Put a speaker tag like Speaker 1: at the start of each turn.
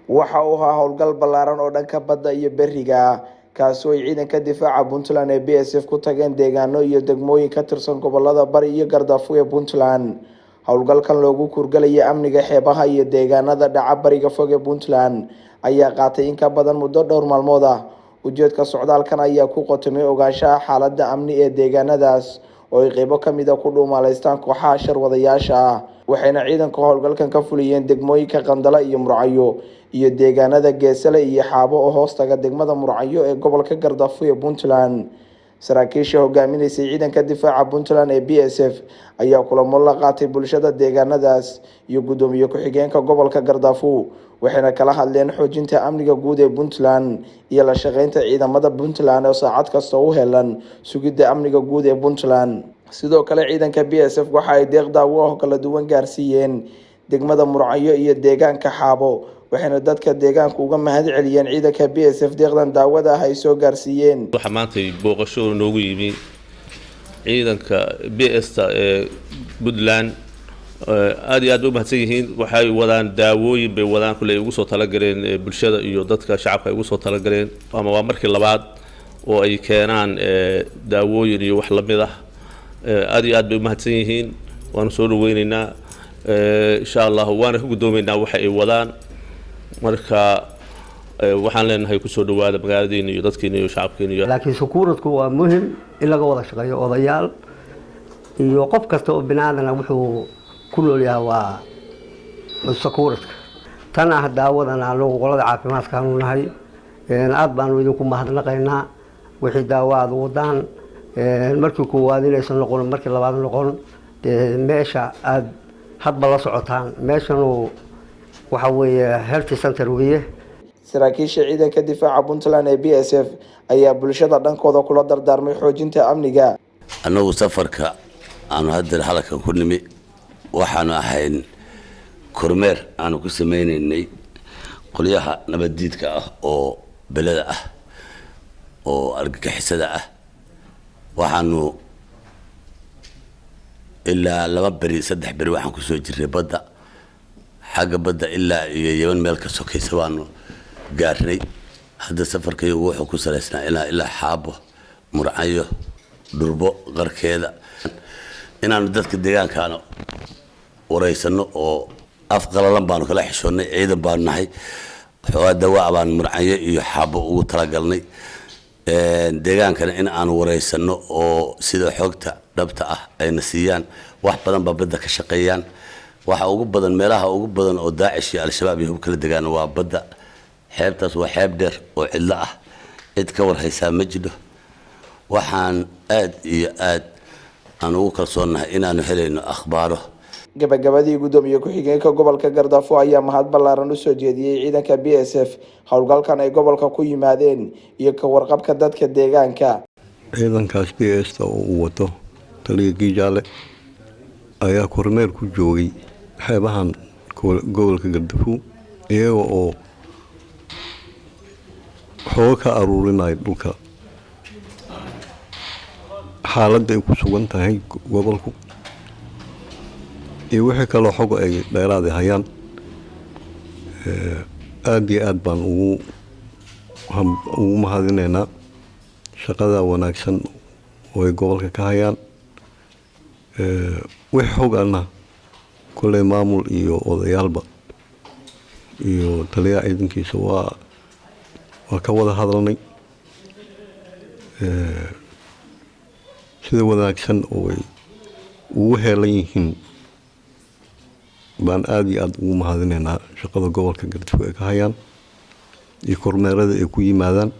Speaker 1: waxa uu ahaa howlgal ballaaran oo dhanka badda iyo beriga ah kaasoo ay ciidanka difaaca Puntland ee BSF ku tageen deegaano iyo degmooyin ka tirsan gobolada bari iyo Gardafuo ee Puntland. howlgalkan loogu kurgalaya amniga xeebaha iyo deegaanada dhaca bariga fog ee Puntland ayaa qaatay in ka badan muddo dhowr maalmood ah. ujeedka socdaalkan ayaa ku qotomay ogaanshaha xaaladda amni ee deegaanadaas oo ay qaybo ka mid ah ku dhuumaaleystaan kooxaha sharwadayaasha ah, waxayna ciidanka howlgalkan ka fuliyeen degmooyinka Qandala iyo Murcayo iyo deegaanada Geesale iyo Xaabo oo hoostaga degmada Murcayo ee gobolka Gardafuo ee Puntland. saraakiisha hogaaminaysa ciidanka difaaca Puntland ee BSF ayaa kulamo la qaatay bulshada deegaanadaas iyo gudoomiye ku-xigeenka gobolka Gardafuo, waxayna kala hadleen xoojinta amniga guud ee Puntland iyo la shaqeynta ciidamada Puntland oo saacad kasta u helan sugidda amniga guud ee Puntland. sidoo kale ciidanka BSF waxa ay deeq daawo oo kala duwan gaarsiiyeen degmada Murcayo iyo deegaanka Xaabo, waxayna dadka deegaanka uga mahad celiyeen ciidanka BSF deeqdan daawada ay soo gaarsiiyeen.
Speaker 2: waxa maanta booqasho noogu yimi ciidanka BSF ee Puntland aad iyo aad u mahadsan yihiin. waxay wadaan daawooyin bay wadaan kulay ugu soo talagaleen bulshada iyo dadka shacabka ay ugu soo talagaleen, ama waa markii labaad oo ay keenaan daawooyin iyo wax la mid ah. aad iyo aad bay u mahadsan yihiin, waan soo dhaweynaynaa insha Allah waana ku gudoomaynaa waxa ay wadaan. marka waxaan leenahay ku soo dhawaada magaaladiina iyo dadkiina iyo shacabkiina.
Speaker 3: laakiin sukuuradku waa muhiim in laga wada shaqeeyo odayaal iyo qof kasta oo binaadana wuxuu ku nool yahay waa sukuuradka. tan ah daawadana anagu qolada caafimaadka aanu nahay aad baan idinku mahadnaqaynaa wixii daawo aad wadaan. markii koowaad inaysan noqon markii labaad noqon meesha aad hadba la socotaan meeshanu waxa weeye health center weeye.
Speaker 1: saraakiisha ciidanka difaaca Puntland ee BSF ayaa bulshada dhankooda kula dardaarmay xoojinta amniga.
Speaker 4: anagu safarka aanu hadda halka ku nimi waxaanu ahayn kormeer aanu ku sameynaynay qoliyaha nabadiidka ah oo belada ah oo argagixisada ah. waxaanu ilaa 2 bari 3 bari waxaan ku soo jiray badda xagga badda ilaa iyo Yemen meel ka sokaysa waanu gaarnay. hadda safarkaygu wuxuu ku saleysnaa ilaa Xaabo, Murcayo, Durbo qarkeeda inaanu dadka deegaankaana wareysano oo afqalalan baanu kala xishoonay. ciidan baanu nahay waxaa dawaa baan Murcayo iyo Xaabo ugu talagalnay deegaankana in aanu wareysano oo sida xogta dhabta ah ayna siiyaan. wax badan ba badda ka shaqeeyaan. waxa ugu badan meelaha ugu badan oo Daacish iyo Al-Shabaab iyo kala degaan waa badda. xeebtaas waa xeeb dheer oo cidla ah, cid ka war haysaa ma jiro. waxaan aad iyo aad aan ugu kalsoonahay inaanu helayno akhbaaro.
Speaker 1: gabagabadii gudoomiye ku-xigeenka gobolka Gardafuo ayaa mahad ballaaran u soo jeediyay ciidanka BSF howlgalkan ay gobolka ku yimaadeen iyo ka warqabka dadka deegaanka.
Speaker 5: ciidankaas BSF oo uu wato taliye Gijaale ayaa kormeer ku joogay xeebahan gobolka Gardafuo iyaga oo xoog ka aruurinay dhulka xaaladda ay ku sugan tahay gobolku iyo wixii kale xog ay dheeraad hayaan. aad iyo aad baan ugu mahadinaynaa shaqada wanaagsan oo ay gobolka ka hayaan. wixii xog ana kulay maamul iyo odayaalba iyo taliyaha ciidankiisa waa ka wada hadalnay. sida wanaagsan oo ay ugu heelan yihiin baan aad iyo aad ugu mahadinaynaa shaqada gobolka Gardafuo ay ka hayaan iyo kormeerada ay ku yimaadaan.